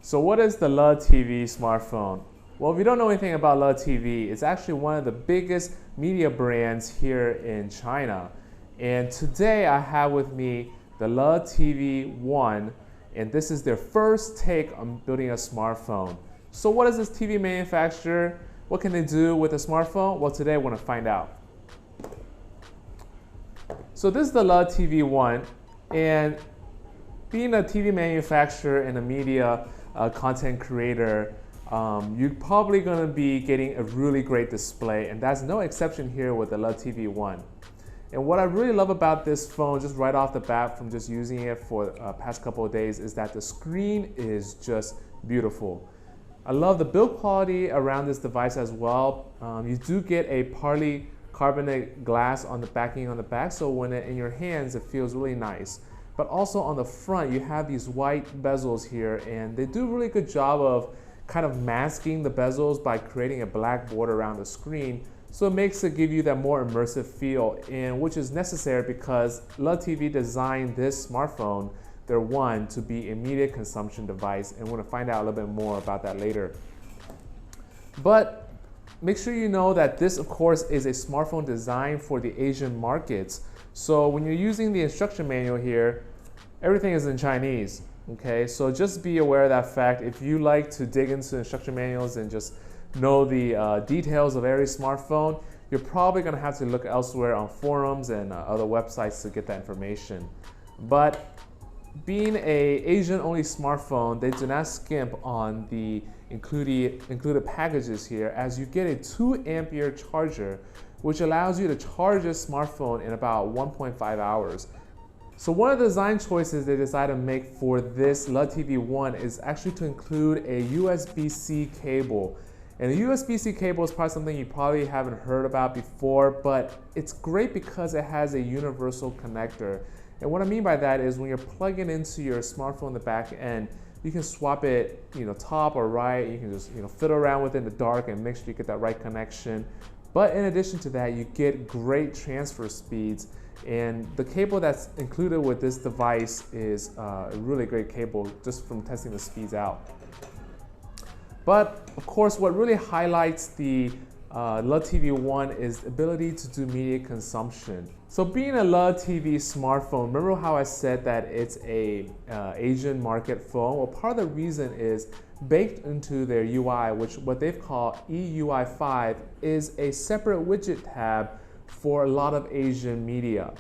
So what is the LTV smartphone? Well, if you don't know anything about LTV, it's actually one of the biggest media brands here in China. And today I have with me the Letv One, and this is their first take on building a smartphone. So what is this TV manufacturer? What can they do with a smartphone? Well, today I want to find out. So this is the Letv One, and being a TV manufacturer and a media content creator, you're probably going to be getting a really great display, and that's no exception here with the Letv One. And what I really love about this phone, just right off the bat from just using it for the past couple of days, is that the screen is just beautiful. I love the build quality around this device as well. You do get a partly carbonate glass on the backing on the back, so when it's in your hands, it feels really nice. But also on the front, you have these white bezels here, and they do a really good job of kind of masking the bezels by creating a black border around the screen. So it makes it give you that more immersive feel, and which is necessary because Letv designed this smartphone, their One, to be a media consumption device, and we're going to find out a little bit more about that later. But make sure you know that this, of course, is a smartphone designed for the Asian markets. So when you're using the instruction manual here, everything is in Chinese, okay? So just be aware of that fact. If you like to dig into instruction manuals and just know the details of every smartphone, you're probably gonna have to look elsewhere on forums and other websites to get that information. But being an Asian-only smartphone, they do not skimp on the included packages here, as you get a 2-ampere charger, which allows you to charge this smartphone in about 1.5 hours. So one of the design choices they decided to make for this Letv One is actually to include a USB-C cable. And the USB-C cable is probably something you probably haven't heard about before, but it's great because it has a universal connector. And what I mean by that is when you're plugging into your smartphone in the back end, you can swap it, top or right. You can just, fiddle around with it in the dark and make sure you get that right connection. But in addition to that, you get great transfer speeds. And the cable that's included with this device is a really great cable just from testing the speeds out. But of course, what really highlights the Letv One is the ability to do media consumption. So being a Letv smartphone, remember how I said that it's a Asian market phone? Well, part of the reason is baked into their UI, which what they've called EUI 5, is a separate widget tab for a lot of Asian media.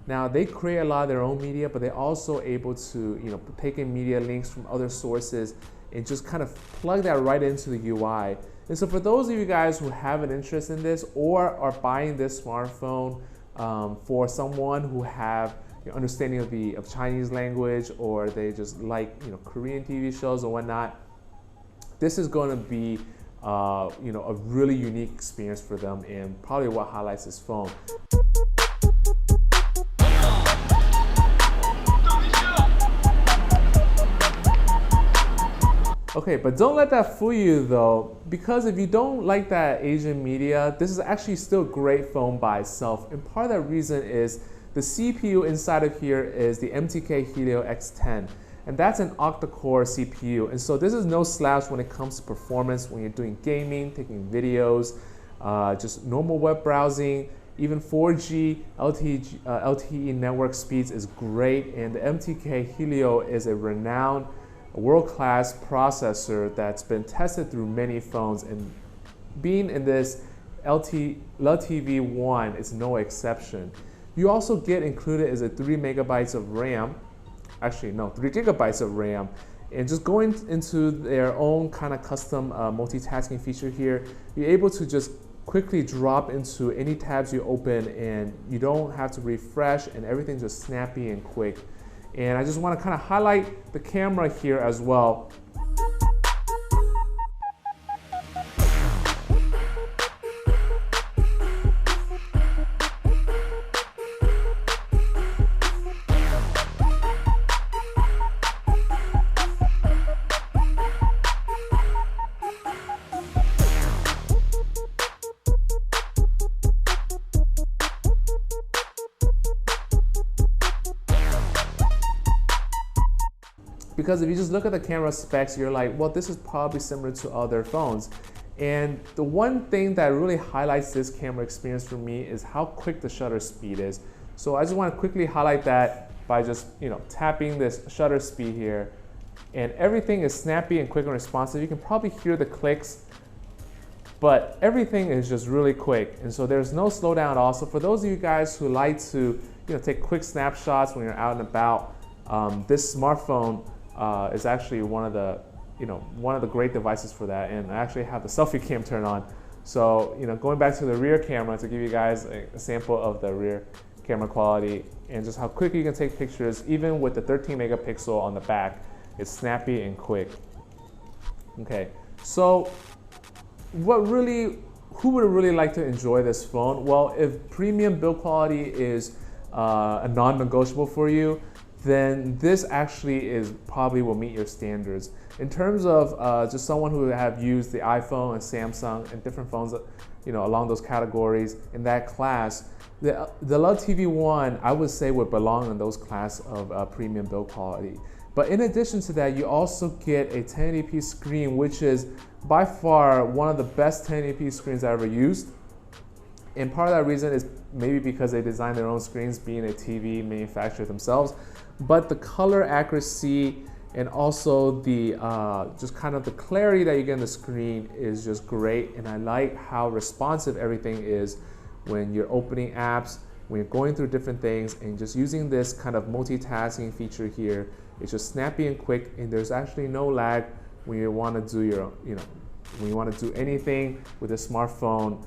Now they create a lot of their own media, but they're also able to take in media links from other sources and just kind of plug that right into the UI. And so for those of you guys who have an interest in this or are buying this smartphone for someone who have understanding of Chinese language, or they just like Korean TV shows or whatnot, this is going to be a really unique experience for them, and probably what highlights this phone. Okay, but don't let that fool you though, because if you don't like that Asian media, this is actually still a great phone by itself. And part of that reason is the CPU inside of here is the MTK Helio X10. And that's an Octa Core CPU. And so this is no slouch when it comes to performance when you're doing gaming, taking videos, just normal web browsing. Even 4G LTE network speeds is great. And the MTK Helio is a renowned world-class processor that's been tested through many phones, and being in this Letv One is no exception. You also get included is a 3 megabytes of RAM, actually no, 3 gigabytes of RAM, and just going into their own kind of custom multitasking feature here, you're able to just quickly drop into any tabs you open, and you don't have to refresh, and everything's just snappy and quick. And I just want to kind of highlight the camera here as well. Because if you just look at the camera specs, you're like, well, this is probably similar to other phones. And the one thing that really highlights this camera experience for me is how quick the shutter speed is. So I just want to quickly highlight that by just tapping this shutter speed here. And everything is snappy and quick and responsive. You can probably hear the clicks, but everything is just really quick. And so there's no slowdown at all. So for those of you guys who like to take quick snapshots when you're out and about, this smartphone is actually one of the great devices for that. And I actually have the selfie cam turned on. So going back to the rear camera to give you guys a sample of the rear camera quality and just how quickly you can take pictures, even with the 13 megapixel on the back. It's snappy and quick. Okay, so who would really like to enjoy this phone? Well, if premium build quality is a non-negotiable for you, then this actually probably will meet your standards. In terms of just someone who have used the iPhone and Samsung and different phones, along those categories in that class, the Letv One, I would say, would belong in those class of premium build quality. But in addition to that, you also get a 1080p screen, which is by far one of the best 1080p screens I ever used. And part of that reason is maybe because they designed their own screens, being a TV manufacturer themselves. But the color accuracy and also the just kind of the clarity that you get in the screen is just great. And I like how responsive everything is when you're opening apps, when you're going through different things, and just using this kind of multitasking feature here. It's just snappy and quick, and there's actually no lag when you want to do when you want to do anything with a smartphone.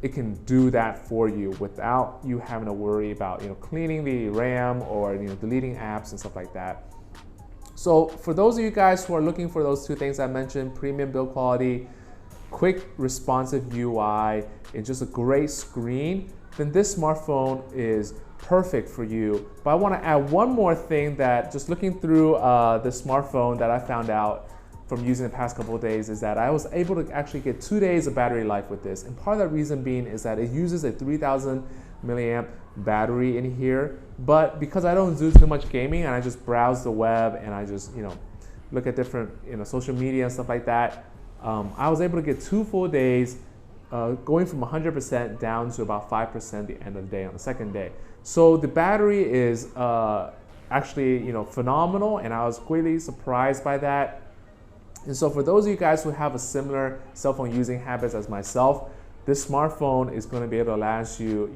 It can do that for you without you having to worry about cleaning the RAM or deleting apps and stuff like that. So for those of you guys who are looking for those two things I mentioned, premium build quality, quick responsive UI, and just a great screen, then this smartphone is perfect for you. But I want to add one more thing that just looking through the smartphone that I found out from using the past couple of days is that I was able to actually get 2 days of battery life with this. And part of that reason being is that it uses a 3000 milliamp battery in here. But because I don't do too much gaming and I just browse the web and I just look at different social media and stuff like that, I was able to get 2 full days going from 100% down to about 5% at the end of the day on the second day. So the battery is actually phenomenal, and I was greatly surprised by that. And so for those of you guys who have a similar cell phone using habits as myself, this smartphone is going to be able to last you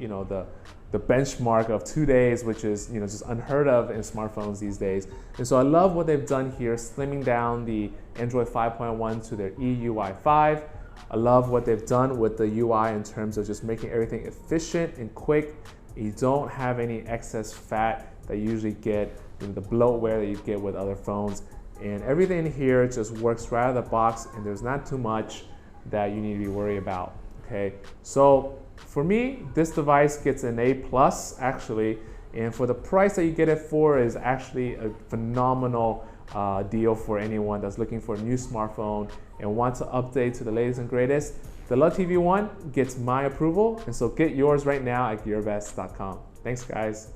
the benchmark of 2 days, which is just unheard of in smartphones these days. And so I love what they've done here, slimming down the Android 5.1 to their EUI 5. I love what they've done with the UI in terms of just making everything efficient and quick. You don't have any excess fat that you usually get, the bloatware that you get with other phones. And everything here just works right out of the box, and there's not too much that you need to be worried about, okay? So for me, this device gets an A+ actually, and for the price that you get it for is actually a phenomenal deal for anyone that's looking for a new smartphone and wants to update to the latest and greatest. The Letv One gets my approval, and so get yours right now at gearbest.com. Thanks, guys.